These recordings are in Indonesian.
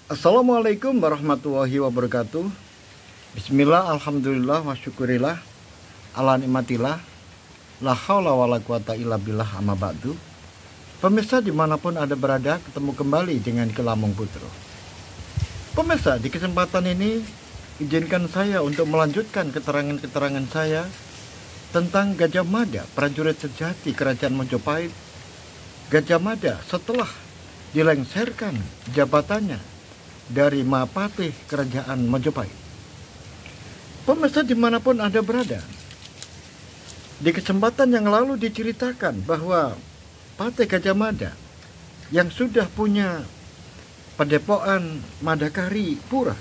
Assalamualaikum warahmatullahi wabarakatuh. Bismillah, alhamdulillah, wa syukurillah, ala nikmatillah, la haula wa la quwata illa billah, amma ba'du. Pemirsa dimanapun Anda berada, ketemu kembali dengan Kelamong Putro. Pemirsa, di kesempatan ini izinkan saya untuk melanjutkan keterangan-keterangan saya tentang Gajah Mada, prajurit sejati Kerajaan Mojopahit. Gajah Mada setelah dilengsarkan jabatannya dari Mahapatih Kerajaan Mojopahit. Pemirsa dimanapun Anda berada, di kesempatan yang lalu diceritakan bahwa Patih Gajah Mada yang sudah punya padepokan Madakari Pura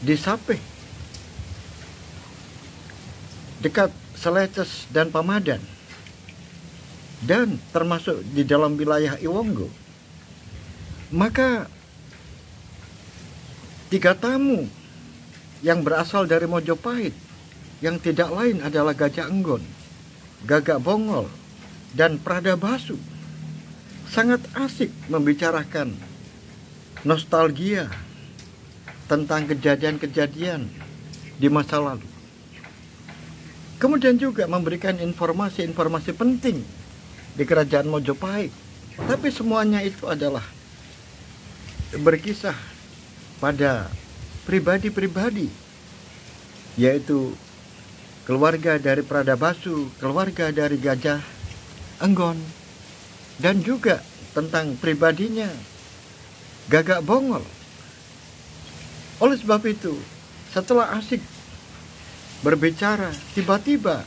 di Sapeh dekat Seleces dan Pamadan, dan termasuk di dalam wilayah Iwonggo, maka 3 tamu yang berasal dari Mojopahit yang tidak lain adalah Gajah Enggon, Gagak Bongol, dan Pradabasu sangat asik membicarakan nostalgia tentang kejadian-kejadian di masa lalu. Kemudian juga memberikan informasi-informasi penting di Kerajaan Mojopahit. Tapi semuanya itu adalah berkisah pada pribadi-pribadi, yaitu keluarga dari Pradabasu, keluarga dari Gajah Enggon, dan juga tentang pribadinya Gagak Bongol. Oleh sebab itu, setelah asik berbicara, tiba-tiba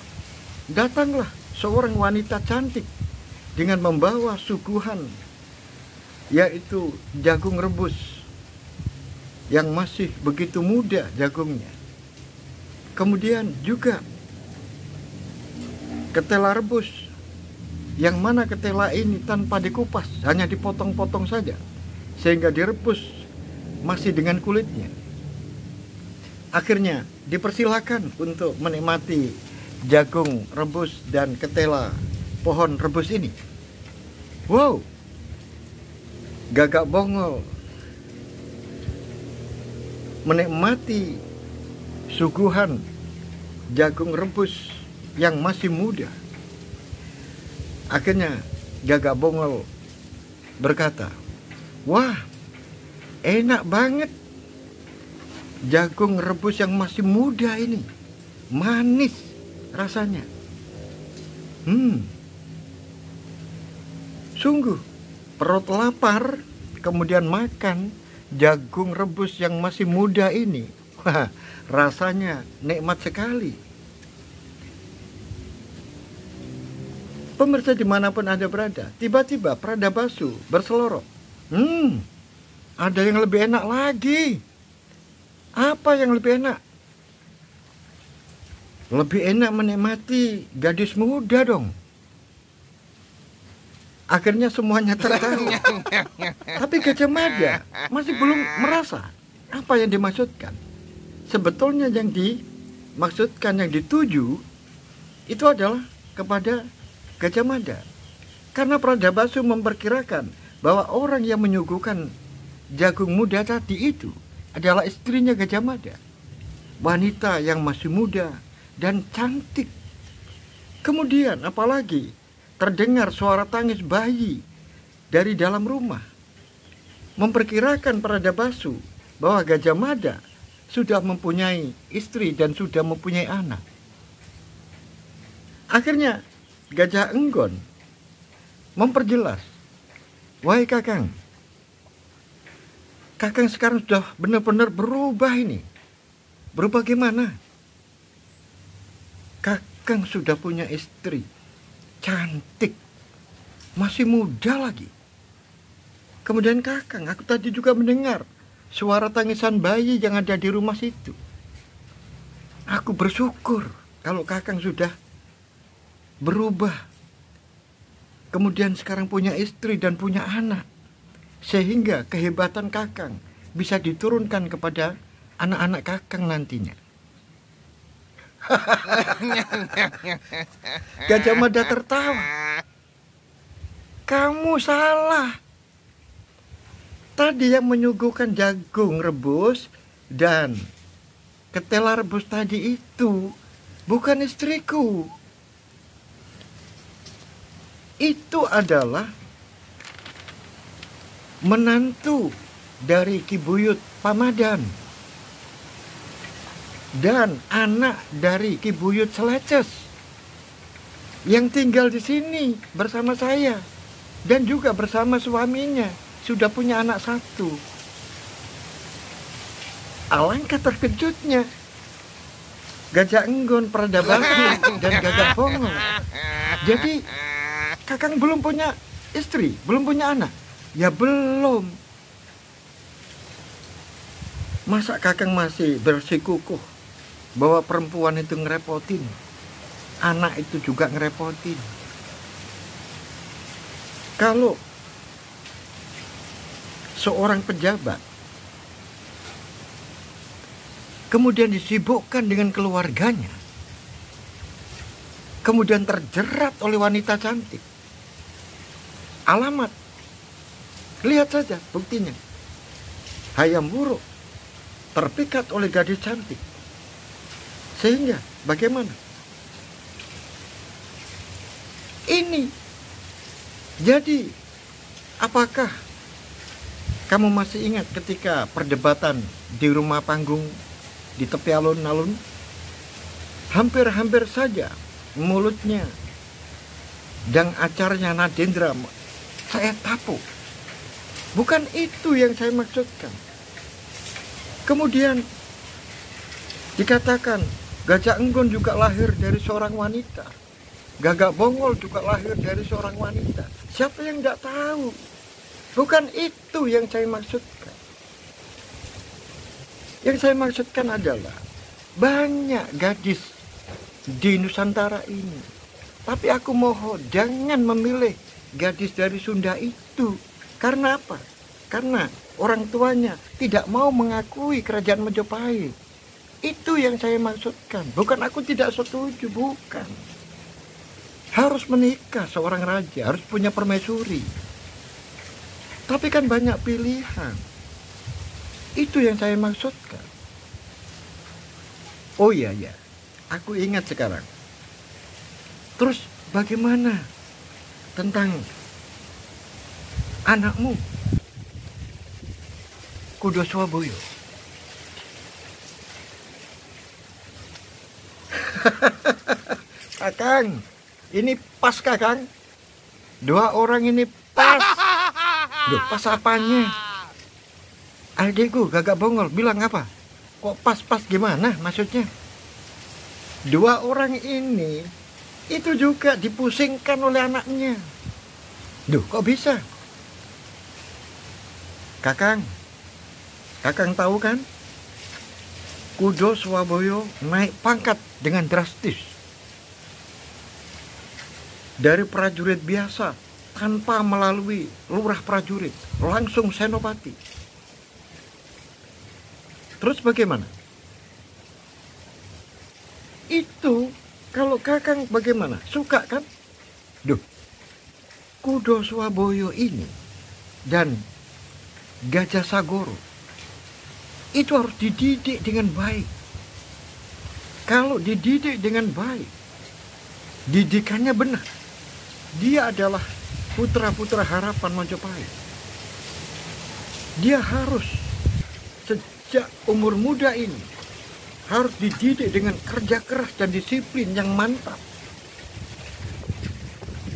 datanglah seorang wanita cantik dengan membawa suguhan, yaitu jagung rebus yang masih begitu muda jagungnya. Kemudian juga ketela rebus, yang mana ketela ini tanpa dikupas, hanya dipotong-potong saja, sehingga direbus masih dengan kulitnya. Akhirnya dipersilakan untuk menikmati jagung rebus dan ketela pohon rebus ini. Wow, Gagak Bongol menikmati suguhan jagung rebus yang masih muda. Akhirnya Gagak Bongol berkata, "Wah, enak banget jagung rebus yang masih muda ini. Manis rasanya. Sungguh perut lapar, kemudian makan jagung rebus yang masih muda ini. Wah, rasanya nikmat sekali." Pemirsa dimanapun Anda berada, tiba-tiba Pradabasu berselorok. Ada yang lebih enak lagi. Apa yang lebih enak? Lebih enak menikmati gadis muda dong. Akhirnya semuanya tertawa. Tapi Gajah Mada masih belum merasa apa yang dimaksudkan. Sebetulnya yang dimaksudkan, yang dituju itu adalah kepada Gajah Mada. Karena Pradabasu memperkirakan bahwa orang yang menyuguhkan jagung muda tadi itu adalah istrinya Gajah Mada. Wanita yang masih muda dan cantik. Kemudian apalagi terdengar suara tangis bayi dari dalam rumah. Memperkirakan Pradabasu bahwa Gajah Mada sudah mempunyai istri dan sudah mempunyai anak. Akhirnya Gajah Enggon memperjelas, "Wahai Kakang, Kakang sekarang sudah benar-benar berubah ini." "Berubah gimana?" "Kakang sudah punya istri cantik, masih muda lagi. Kemudian Kakang, aku tadi juga mendengar suara tangisan bayi yang ada di rumah situ. Aku bersyukur kalau Kakang sudah berubah. Kemudian sekarang punya istri dan punya anak. Sehingga kehebatan Kakang bisa diturunkan kepada anak-anak Kakang nantinya." Gajah Mada tertawa. "Kamu salah. Tadi yang menyuguhkan jagung rebus dan ketela rebus tadi itu bukan istriku. Itu adalah menantu dari Ki Buyut Pamadan dan anak dari Ki Buyut Seleces yang tinggal di sini bersama saya dan juga bersama suaminya, sudah punya anak satu. Alangkah terkejutnya Gajah Enggon, Pradabakti dan Gagak Bongol. Jadi Kakang belum punya istri, belum punya anak? Ya belum. Masa Kakang masih bersikukuh bahwa perempuan itu ngerepotin, anak itu juga ngerepotin? Kalau seorang pejabat kemudian disibukkan dengan keluarganya, kemudian terjerat oleh wanita cantik, alamat, lihat saja buktinya. Hayam Wuruk terpikat oleh gadis cantik. Sehingga bagaimana? Ini jadi, apakah kamu masih ingat ketika perdebatan di rumah panggung di tepi alun-alun? Hampir-hampir saja mulutnya dan acaranya Nadendra saya tapuk. Bukan itu yang saya maksudkan. Kemudian dikatakan Gajah Enggon juga lahir dari seorang wanita, Gagak Bongol juga lahir dari seorang wanita. Siapa yang tidak tahu? Bukan itu yang saya maksudkan. Yang saya maksudkan adalah banyak gadis di Nusantara ini. Tapi aku mohon jangan memilih gadis dari Sunda itu. Karena apa? Karena orang tuanya tidak mau mengakui kerajaan Majapahit. Itu yang saya maksudkan. Bukan aku tidak setuju, bukan. Harus menikah seorang raja, harus punya permaisuri. Tapi kan banyak pilihan. Itu yang saya maksudkan. Oh iya, aku ingat sekarang. Terus bagaimana tentang anakmu, Kudo Swaboyo? Kakang, ini pas Kakang. Dua orang ini pas. Duh, pas apanya? Adikku Gagak Bongol bilang apa? Kok pas-pas gimana maksudnya? Dua orang ini itu juga dipusingkan oleh anaknya. Duh, kok bisa? Kakang tahu kan? Kudo Swaboyo naik pangkat dengan drastis. Dari prajurit biasa tanpa melalui lurah prajurit, langsung senopati. Terus bagaimana? Itu kalau Kakang bagaimana? Suka kan? Duh, Kudo Swaboyo ini dan Gajah Sagoro itu harus dididik dengan baik. Kalau dididik dengan baik, didikannya benar, dia adalah putra-putra harapan Majapahit. Dia harus sejak umur muda ini harus dididik dengan kerja keras dan disiplin yang mantap.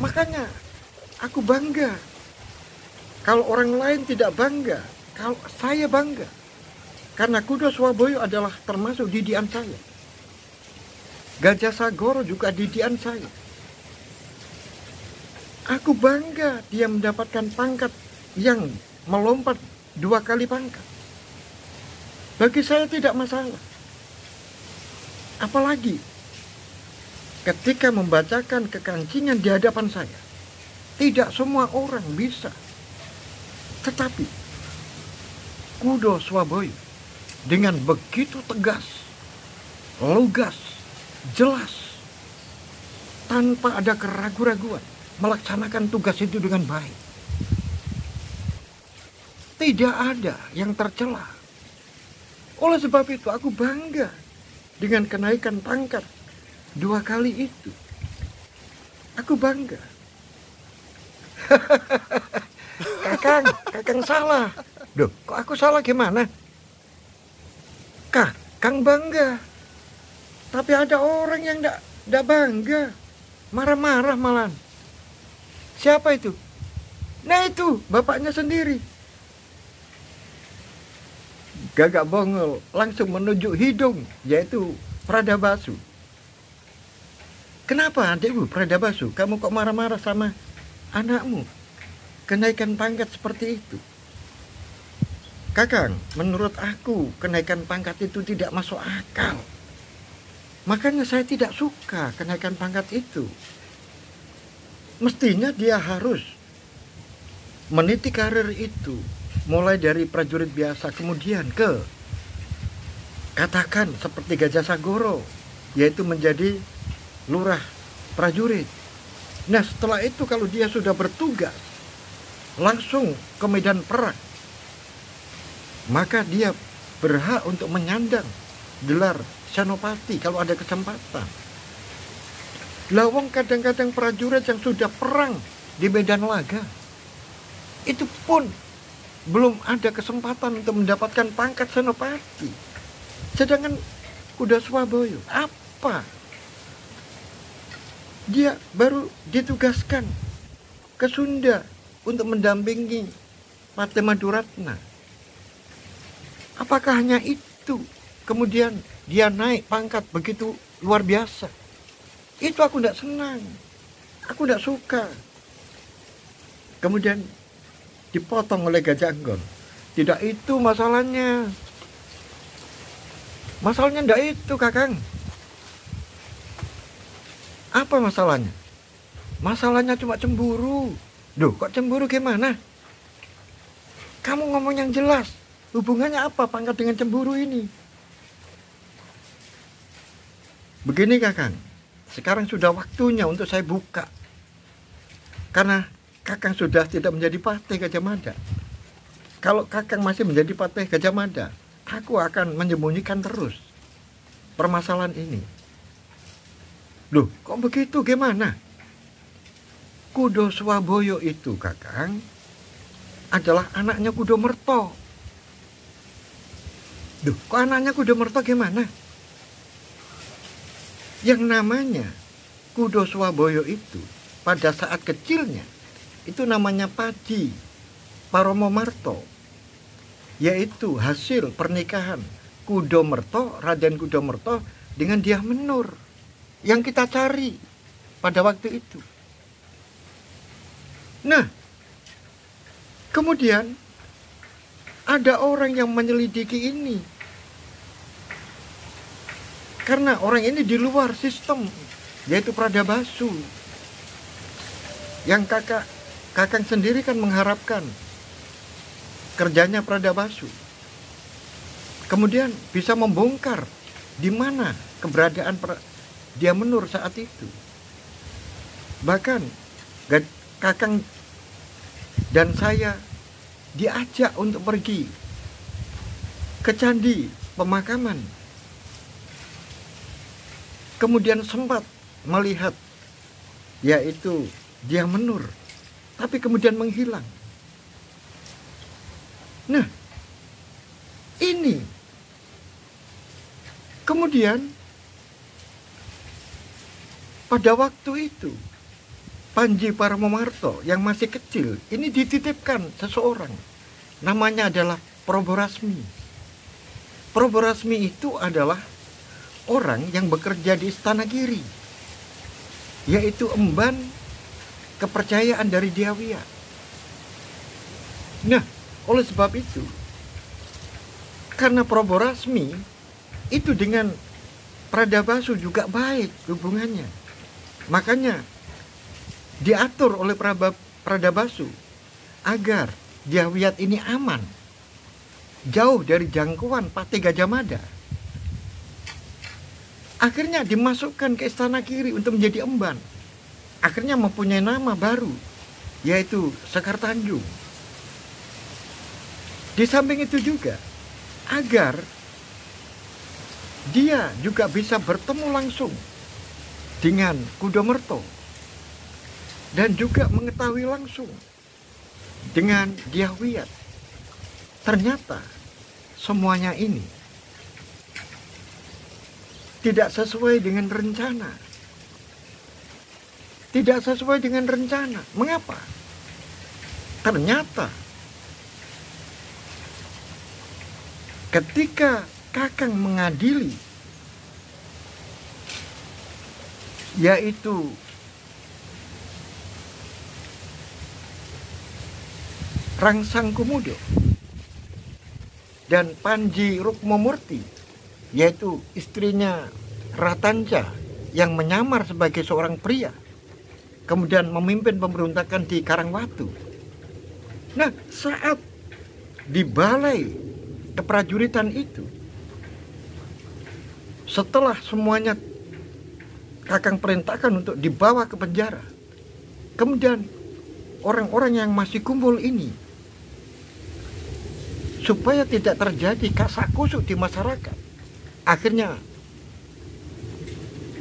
Makanya aku bangga. Kalau orang lain tidak bangga, kalau saya bangga. Karena Kudo Swaboyo adalah termasuk didikan saya. Gajah Sagoro juga didikan saya. Aku bangga dia mendapatkan pangkat yang melompat 2 kali pangkat. Bagi saya tidak masalah. Apalagi ketika membacakan kekancingan di hadapan saya. Tidak semua orang bisa. Tetapi Kudo Swaboyo dengan begitu tegas, lugas, jelas, tanpa ada keraguan-raguan, melaksanakan tugas itu dengan baik. Tidak ada yang tercela. Oleh sebab itu aku bangga dengan kenaikan pangkat 2 kali itu. Aku bangga. Kakang salah. Duh, kok aku salah gimana? Kakang bangga. Tapi ada orang yang enggak bangga. Marah-marah malah. Siapa itu? Nah itu, bapaknya sendiri. Gagak bongol langsung menunjuk hidung, yaitu Pradabasu. Kenapa adikmu Pradabasu? Kamu kok marah-marah sama anakmu? Kenaikan pangkat seperti itu. Kakang, menurut aku kenaikan pangkat itu tidak masuk akal. Makanya saya tidak suka kenaikan pangkat itu. Mestinya dia harus meniti karir itu. Mulai dari prajurit biasa kemudian ke katakan seperti Gajah Sagoro, yaitu menjadi lurah prajurit. Nah setelah itu kalau dia sudah bertugas langsung ke medan perang, maka dia berhak untuk menyandang gelar Senopati kalau ada kesempatan. Lawang kadang-kadang prajurit yang sudah perang di medan laga, itu pun belum ada kesempatan untuk mendapatkan pangkat Senopati. Sedangkan Kuda Swaboyo, apa? Dia baru ditugaskan ke Sunda untuk mendampingi Patih Maduratna. Apakah hanya itu? Kemudian dia naik pangkat begitu luar biasa. Itu aku tidak senang. Aku tidak suka. Kemudian dipotong oleh Gajah Anggol. Tidak itu masalahnya. Masalahnya tidak itu, Kakang. Apa masalahnya? Masalahnya cuma cemburu. Duh, kok cemburu gimana? Kamu ngomong yang jelas. Hubungannya apa pangkat dengan cemburu ini? Begini, Kakang. Sekarang sudah waktunya untuk saya buka. Karena Kakang sudah tidak menjadi Patih Gajah Mada. Kalau Kakang masih menjadi Patih Gajah Mada, aku akan menyembunyikan terus permasalahan ini. Loh, kok begitu? Gimana? Kuda Swaboyo itu, Kakang, adalah anaknya Kuda Merto. Duh, kok anaknya Kuda Merto gimana? Yang namanya Kuda Swaboyo itu pada saat kecilnya itu namanya Paji Paromo Marto, yaitu hasil pernikahan Kuda Merto, Raden Kuda Merto dengan Dyah Menur yang kita cari pada waktu itu. Nah, kemudian ada orang yang menyelidiki ini. Karena orang ini di luar sistem, yaitu Pradabasu. Yang Kakang sendiri kan mengharapkan kerjanya Pradabasu. Kemudian bisa membongkar di mana keberadaan Dyah Menur saat itu. Bahkan Kakang dan saya diajak untuk pergi ke candi pemakaman. Kemudian sempat melihat yaitu Dyah Menur, tapi kemudian menghilang. Nah, ini kemudian pada waktu itu Panji Paramomarto yang masih kecil ini dititipkan seseorang, namanya adalah Proborasmi. Proborasmi itu adalah orang yang bekerja di Istana Giri, yaitu emban kepercayaan dari Dyawiyah. Nah, oleh sebab itu, karena Proborasmi itu dengan Pradabasu juga baik hubungannya, makanya diatur oleh Pradabasu agar Dyawiyah ini aman, jauh dari jangkauan Patih Gajah Mada. Akhirnya dimasukkan ke Istana Giri untuk menjadi emban. Akhirnya mempunyai nama baru, yaitu Sekar Tanjung. Di samping itu juga, agar dia juga bisa bertemu langsung dengan Kudomerto dan juga mengetahui langsung dengan Dyah Wiyat. Ternyata semuanya ini tidak sesuai dengan rencana. Tidak sesuai dengan rencana. Mengapa? Ternyata ketika Kakang mengadili, yaitu Rangsang Kumudo dan Panji Rukmamurti, yaitu istrinya Ratanca yang menyamar sebagai seorang pria, kemudian memimpin pemberontakan di Karangwatu. Nah, saat di balai keprajuritan itu, setelah semuanya Kakang perintahkan untuk dibawa ke penjara, kemudian orang-orang yang masih kumpul ini, supaya tidak terjadi kasak kusuk di masyarakat, akhirnya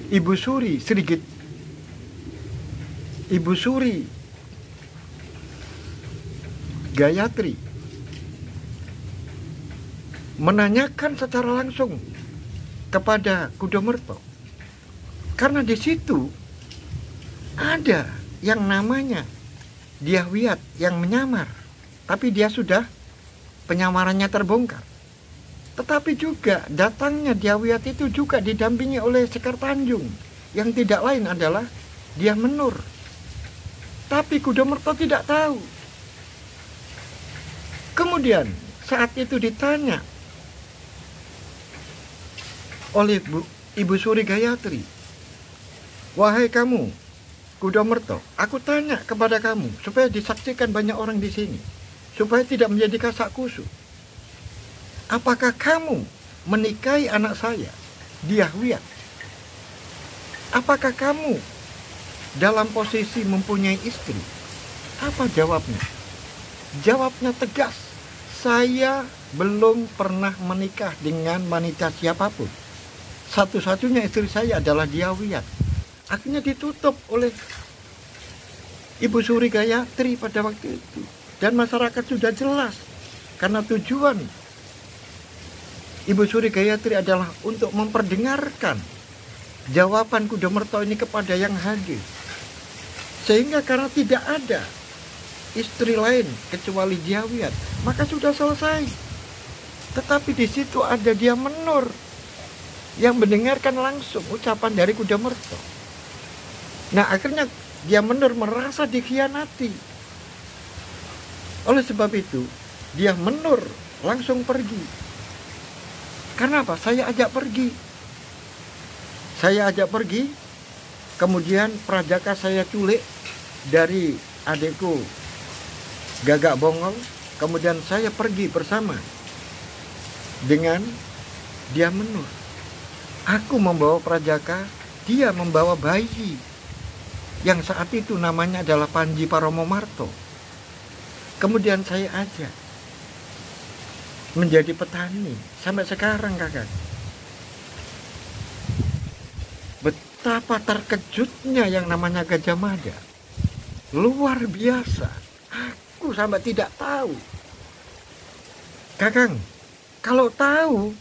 Ibu Suri Gayatri menanyakan secara langsung kepada Kudomerto, karena di situ ada yang namanya Dyah Wiyat yang menyamar, tapi dia sudah penyamarannya terbongkar. Tetapi juga datangnya Dyah Wiyat itu juga didampingi oleh Sekar Tanjung, yang tidak lain adalah Dyah Menur. Tapi Kudomerto tidak tahu. Kemudian saat itu ditanya oleh Ibu Suri Gayatri, "Wahai kamu, Kudomerto, aku tanya kepada kamu supaya disaksikan banyak orang di sini, supaya tidak menjadi kasak kusuk. Apakah kamu menikahi anak saya, Dyah Wiyat? Apakah kamu dalam posisi mempunyai istri?" Apa jawabnya? Jawabnya tegas, "Saya belum pernah menikah dengan wanita siapapun. Satu-satunya istri saya adalah Dyah Wiyat." Akhirnya ditutup oleh Ibu Suri Gayatri pada waktu itu. Dan masyarakat sudah jelas, karena tujuan Ibu Suri Gayatri adalah untuk memperdengarkan jawaban Kudomerto ini kepada yang hadir. Sehingga karena tidak ada istri lain kecuali Dyah Wiyat, maka sudah selesai. Tetapi di situ ada Dyah Menur yang mendengarkan langsung ucapan dari Kudomerto. Nah, akhirnya Dyah Menur merasa dikhianati. Oleh sebab itu, Dyah Menur langsung pergi. Karena apa? Saya ajak pergi. Kemudian Prajaka saya culik dari adikku Gagak Bongol. Kemudian saya pergi bersama dengan Dyah Menur. Aku membawa Prajaka, dia membawa bayi yang saat itu namanya adalah Panji Paromomarto. Kemudian saya ajak menjadi petani sampai sekarang, Kakak. Betapa terkejutnya yang namanya Gajah Mada. Luar biasa. Aku sampai tidak tahu. Kakang, kalau tahu,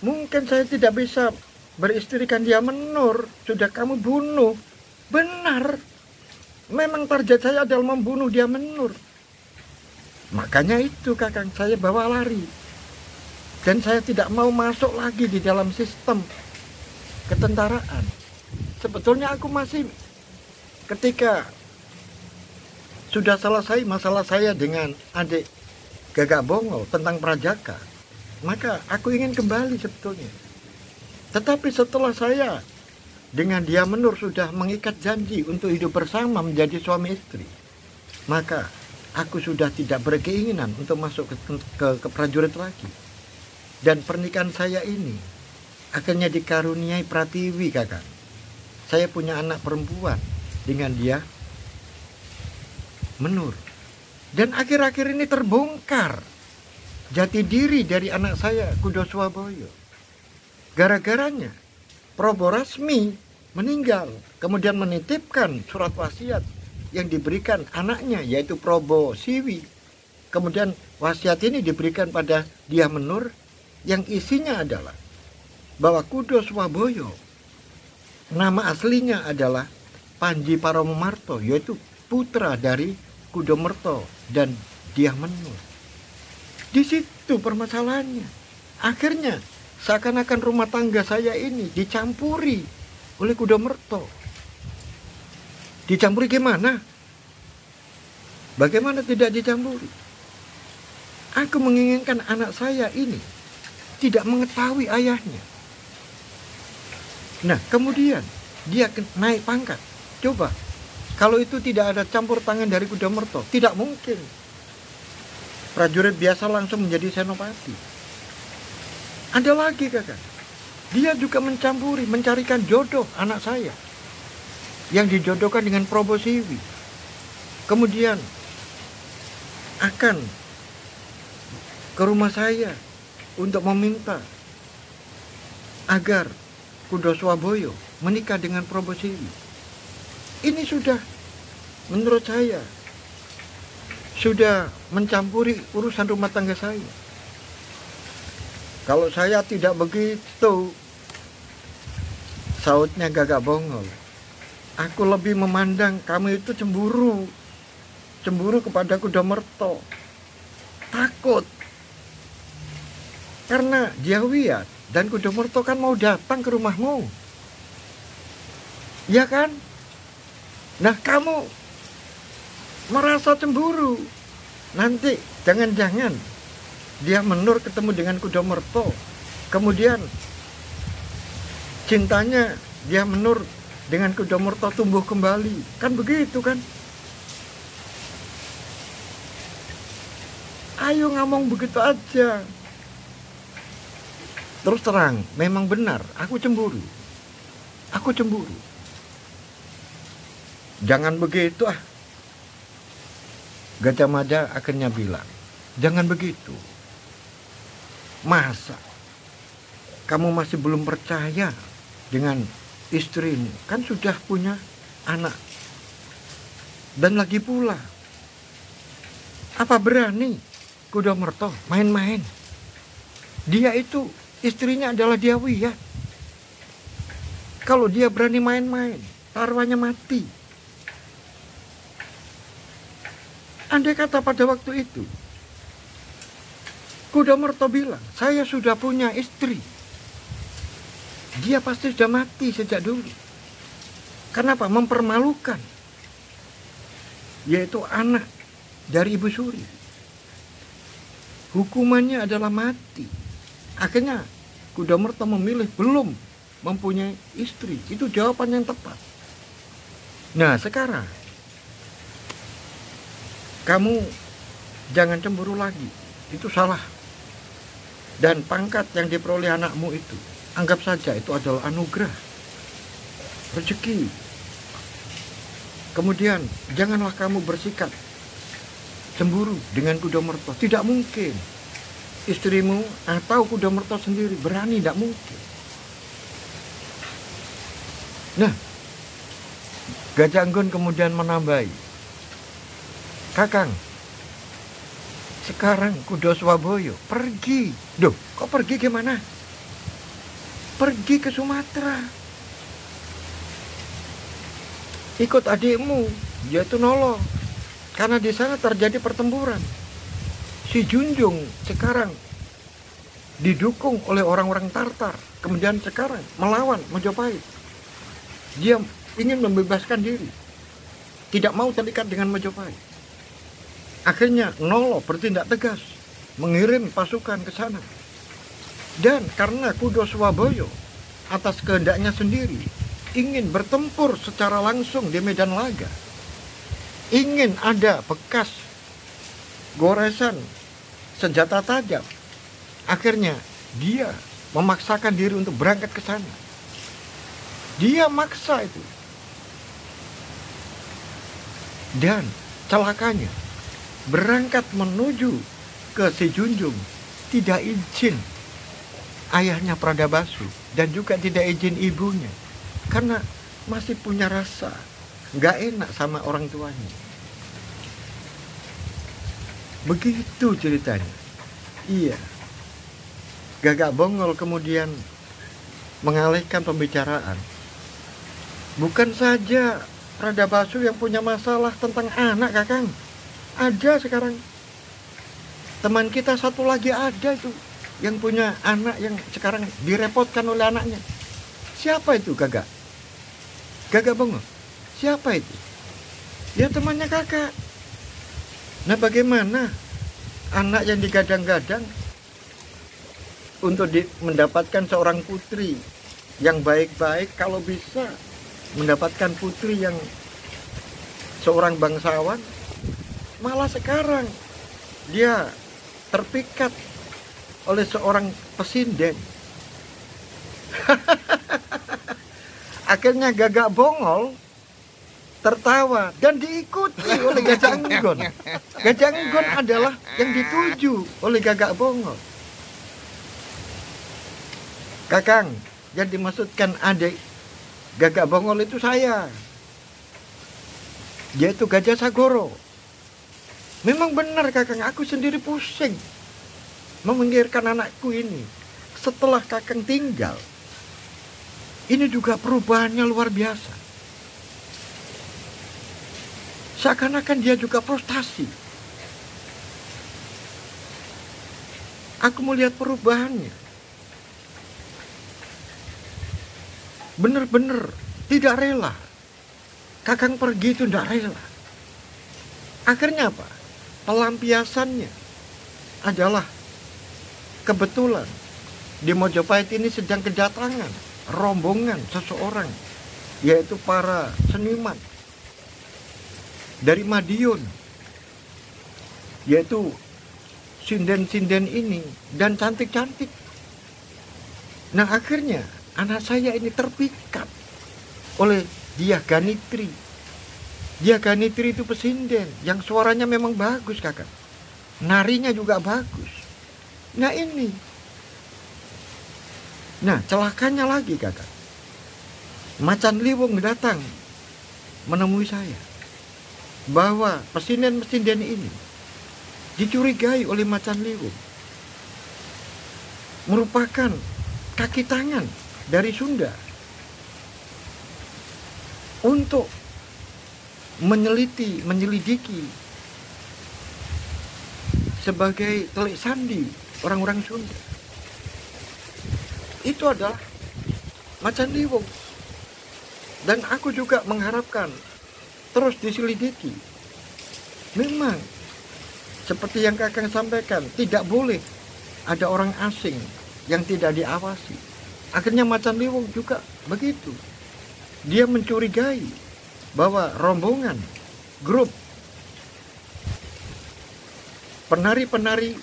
mungkin saya tidak bisa beristrikan Dyah Menur. Sudah kamu bunuh. Benar, memang target saya adalah membunuh Dyah Menur. Makanya itu, Kakang, saya bawa lari. Dan saya tidak mau masuk lagi di dalam sistem ketentaraan. Sebetulnya aku masih, ketika sudah selesai masalah saya dengan adik Gagak Bongol tentang Prajaka, maka aku ingin kembali sebetulnya. Tetapi setelah saya dengan Dyah Menur sudah mengikat janji untuk hidup bersama menjadi suami istri, maka aku sudah tidak berkeinginan untuk masuk ke prajurit lagi. Dan pernikahan saya ini akhirnya dikaruniai Pratiwi, Kakak. Saya punya anak perempuan dengan Dyah Menur. Dan akhir-akhir ini terbongkar jati diri dari anak saya, Kudo Swaboyo. Gara-garanya Probo Rasmi meninggal, kemudian menitipkan surat wasiat yang diberikan anaknya, yaitu Probo Siwi. Kemudian wasiat ini diberikan pada Dyah Menur, yang isinya adalah bahwa Kudo Swaboyo nama aslinya adalah Panji Paromomarto, yaitu putra dari Kudo Merto dan Dyah Menur. Di situ permasalahannya. Akhirnya seakan-akan rumah tangga saya ini dicampuri oleh Kudo Merto. Dicampuri gimana? Bagaimana tidak dicampuri? Aku menginginkan anak saya ini tidak mengetahui ayahnya. Nah, kemudian dia naik pangkat. Coba, kalau itu tidak ada campur tangan dari Kudo Merto, tidak mungkin. Prajurit biasa langsung menjadi senopati. Ada lagi kakak, dia juga mencampuri, mencarikan jodoh anak saya yang dijodohkan dengan Probo Siwi. Kemudian akan ke rumah saya untuk meminta agar Kudo Swaboyo menikah dengan Probo Siwi. Ini sudah, menurut saya, sudah mencampuri urusan rumah tangga saya. Kalau saya tidak begitu, sautnya Gagak Bongol, aku lebih memandang kamu itu cemburu. Cemburu kepada Kudo Merto. Takut. Karena Dyah Wiyat dan Kudo Merto kan mau datang ke rumahmu. Ya kan? Nah, kamu merasa cemburu. Nanti jangan-jangan Dyah Menur ketemu dengan Kudo Merto, kemudian cintanya Dyah Menur dengan Kudo Merto tumbuh kembali. Kan begitu kan? Ayo ngomong begitu aja. Terus terang, memang benar, aku cemburu. Aku cemburu. Jangan begitu ah. Gajah Mada akhirnya bilang, jangan begitu. Masa kamu masih belum percaya dengan istrimu? Kan sudah punya anak. Dan lagi pula, apa berani Kudo Merto main-main? Dia itu, istrinya adalah Dyah Wiyat. Kalau dia berani main-main, taruhannya mati. Andai kata pada waktu itu Kudo Merto bilang, saya sudah punya istri, dia pasti sudah mati sejak dulu. Kenapa? Mempermalukan, yaitu anak dari Ibu Suri. Hukumannya adalah mati. Akhirnya Kudo Merto memilih belum mempunyai istri. Itu jawaban yang tepat. Nah, sekarang kamu jangan cemburu lagi. Itu salah. Dan pangkat yang diperoleh anakmu itu, anggap saja itu adalah anugerah, rezeki. Kemudian janganlah kamu bersikap cemburu dengan Kudo Merto. Tidak mungkin istrimu atau Kudo Merto sendiri berani, tidak mungkin. Nah, Gajah Anggun kemudian menambahi, Kakang, sekarang Kudo Swaboyo pergi. Duh, kok pergi gimana? Pergi ke Sumatera. Ikut adikmu, yaitu Nolo. Karena di sana terjadi pertempuran. Si Junjung sekarang didukung oleh orang-orang Tartar. Kemudian sekarang melawan Majapahit. Dia ingin membebaskan diri. Tidak mau terikat dengan Majapahit. Akhirnya Nolo bertindak tegas, mengirim pasukan ke sana. Dan karena Kudo Swaboyo atas kehendaknya sendiri ingin bertempur secara langsung di medan laga, ingin ada bekas goresan senjata tajam, akhirnya dia memaksakan diri untuk berangkat ke sana. Dia maksa itu. Dan celakanya berangkat menuju ke Si Junjung, tidak izin ayahnya Pradabasu dan juga tidak izin ibunya, karena masih punya rasa nggak enak sama orang tuanya. Begitu ceritanya. Iya, Gagak Bongol kemudian mengalihkan pembicaraan. Bukan saja Pradabasu yang punya masalah tentang anak, Kakang. Ada sekarang teman kita satu lagi ada itu yang punya anak yang sekarang direpotkan oleh anaknya. Siapa itu, Gagak? Gagak Bongol. Siapa itu? Ya temannya Kakak. Nah, bagaimana anak yang digadang-gadang untuk mendapatkan seorang putri yang baik-baik, kalau bisa mendapatkan putri yang seorang bangsawan, malah sekarang dia terpikat oleh seorang pesinden. Akhirnya Gagak Bongol tertawa dan diikuti oleh Gajah Enggon. Gajah Enggon adalah yang dituju oleh Gagak Bongol. Kakang, yang dimaksudkan adik Gagak Bongol itu saya, yaitu Gajah Sagoro. Memang benar, Kakang, aku sendiri pusing memikirkan anakku ini. Setelah Kakang tinggal, ini juga perubahannya luar biasa. Seakan-akan dia juga frustasi. Aku melihat perubahannya. Benar-benar tidak rela. Kakang pergi itu tidak rela. Akhirnya apa? Pelampiasannya adalah kebetulan di Mojopahit ini sedang kedatangan rombongan seseorang, yaitu para seniman dari Madiun, yaitu sinden-sinden ini dan cantik-cantik. Nah, akhirnya anak saya ini terpikat oleh Dyah Ganitri. Dyah Ganitri itu pesinden yang suaranya memang bagus, Kakak. Narinya juga bagus. Nah ini. Nah, celakanya lagi, Kakak. Macan Liwung datang menemui saya bahwa pesinden-pesinden ini dicurigai oleh Macan Liwung merupakan kaki tangan dari Sunda untuk menyelidiki sebagai telik sandi orang-orang Sunda. Itu adalah Macan Liwung. Dan aku juga mengharapkan terus diselidiki. Memang seperti yang Kakang sampaikan, tidak boleh ada orang asing yang tidak diawasi. Akhirnya Macan Liwung juga begitu. Dia mencurigai bahwa rombongan grup penari-penari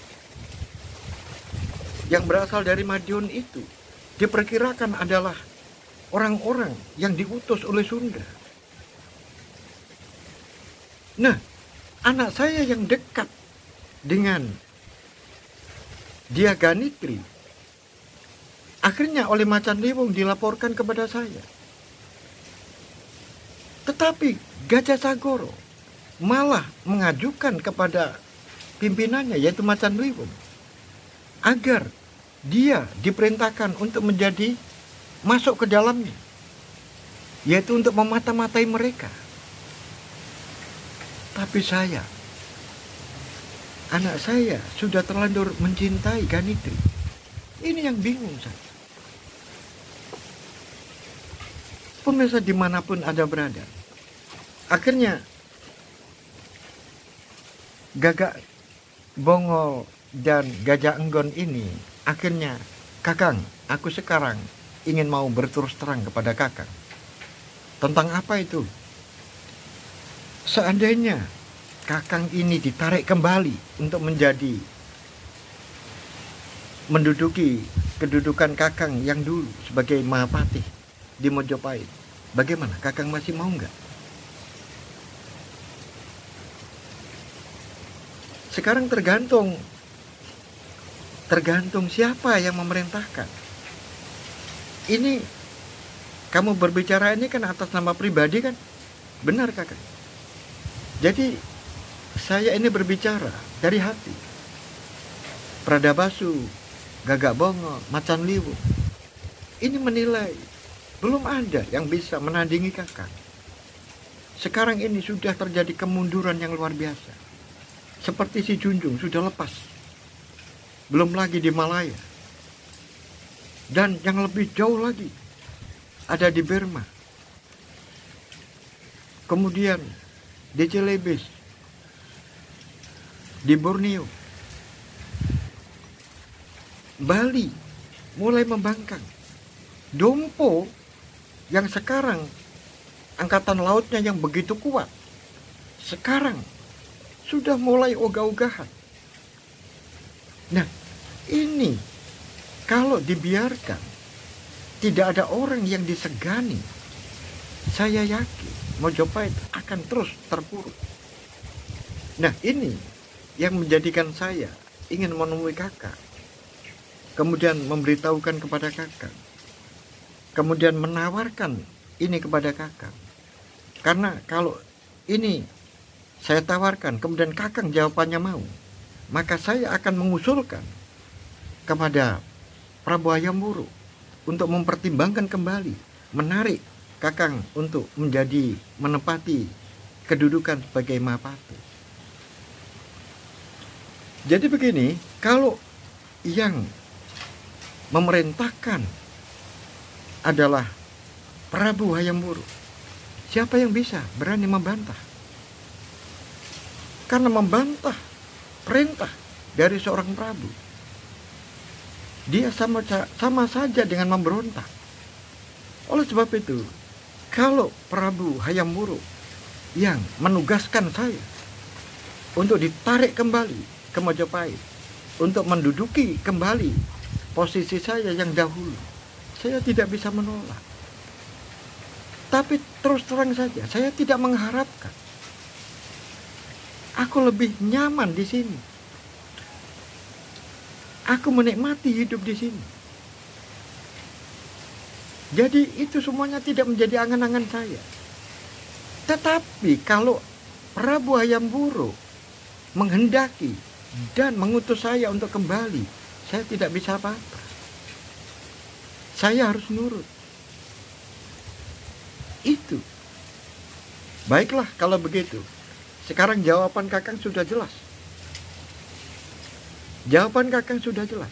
yang berasal dari Madiun itu diperkirakan adalah orang-orang yang diutus oleh Sunda. Nah, anak saya yang dekat dengan Dyah Ganitri akhirnya oleh Macan Liwung dilaporkan kepada saya. Tetapi Gajah Sagoro malah mengajukan kepada pimpinannya, yaitu Macan Liwung, agar dia diperintahkan untuk menjadi masuk ke dalamnya, yaitu untuk memata-matai mereka. Tapi saya, anak saya sudah terlanjur mencintai Ganitri. Ini yang bingung saya. Pemirsa dimanapun Anda berada, akhirnya Gagak Bongol dan Gajah Enggon ini akhirnya, Kakang, aku sekarang ingin mau berterus terang kepada Kakang. Tentang apa itu? Seandainya Kakang ini ditarik kembali untuk menduduki kedudukan Kakang yang dulu sebagai Mahapatih di Mojopahit, bagaimana? Kakang masih mau nggak? Sekarang tergantung Tergantung siapa yang memerintahkan. Ini kamu berbicara ini kan atas nama pribadi kan? Benar kakak. Jadi saya ini berbicara dari hati. Pradabasu, Gagak Bongo, Macan Liwu. Ini menilai belum ada yang bisa menandingi kakak. Sekarang ini sudah terjadi kemunduran yang luar biasa. Seperti si Junjung sudah lepas. Belum lagi di Malaya. Dan yang lebih jauh lagi ada di Burma. Kemudian di Celebes, di Borneo, Bali mulai membangkang. Dompo yang sekarang angkatan lautnya yang begitu kuat, sekarang sudah mulai ogah-ogahan. Nah, ini kalau dibiarkan, tidak ada orang yang disegani, saya yakin Mojopahit akan terus terpuruk. Nah, ini yang menjadikan saya ingin menemui kakak, kemudian memberitahukan kepada kakak, kemudian menawarkan ini kepada kakak. Karena kalau ini saya tawarkan, kemudian kakak jawabannya mau, maka saya akan mengusulkan kepada Prabu Hayam Wuruk untuk mempertimbangkan kembali, menarik kakang untuk menepati kedudukan sebagai Mahapati. Jadi begini, kalau yang memerintahkan adalah Prabu Hayam Wuruk, siapa yang bisa berani membantah? Karena membantah perintah dari seorang Prabu, dia sama saja dengan memberontak. Oleh sebab itu, kalau Prabu Hayam Wuruk yang menugaskan saya untuk ditarik kembali ke Mojopahit, untuk menduduki kembali posisi saya yang dahulu, saya tidak bisa menolak. Tapi terus terang saja, saya tidak mengharapkan. Aku lebih nyaman di sini. Aku menikmati hidup di sini. Jadi itu semuanya tidak menjadi angan-angan saya. Tetapi kalau Prabu Hayam Wuruk menghendaki dan mengutus saya untuk kembali, saya tidak bisa apa-apa. Saya harus nurut. Itu. Baiklah kalau begitu. Sekarang jawaban kakang sudah jelas. Jawaban kakang sudah jelas.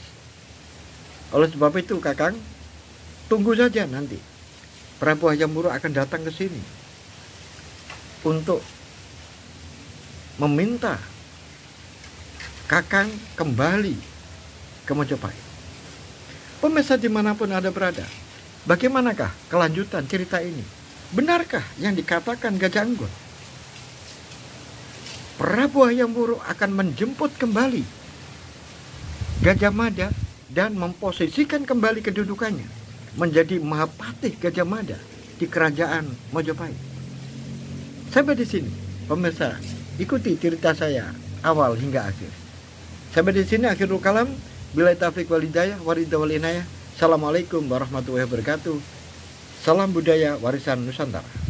Oleh sebab itu kakang, tunggu saja nanti. Prabu Hayam Wuruk akan datang ke sini untuk meminta kakang kembali ke Mojopahit. Pemirsa dimanapun Anda berada, bagaimanakah kelanjutan cerita ini? Benarkah yang dikatakan Gajah Anggon? Prabu Hayam Wuruk akan menjemput kembali Gajah Mada dan memposisikan kembali kedudukannya menjadi Mahapatih Gajah Mada di kerajaan Mojopahit. Sampai di sini, pemirsa, ikuti cerita saya awal hingga akhir. Sampai di sini akhirul kalam. Bila taufiq wal hidayah, waridha wal inayah. Assalamualaikum warahmatullahi wabarakatuh. Salam budaya warisan Nusantara.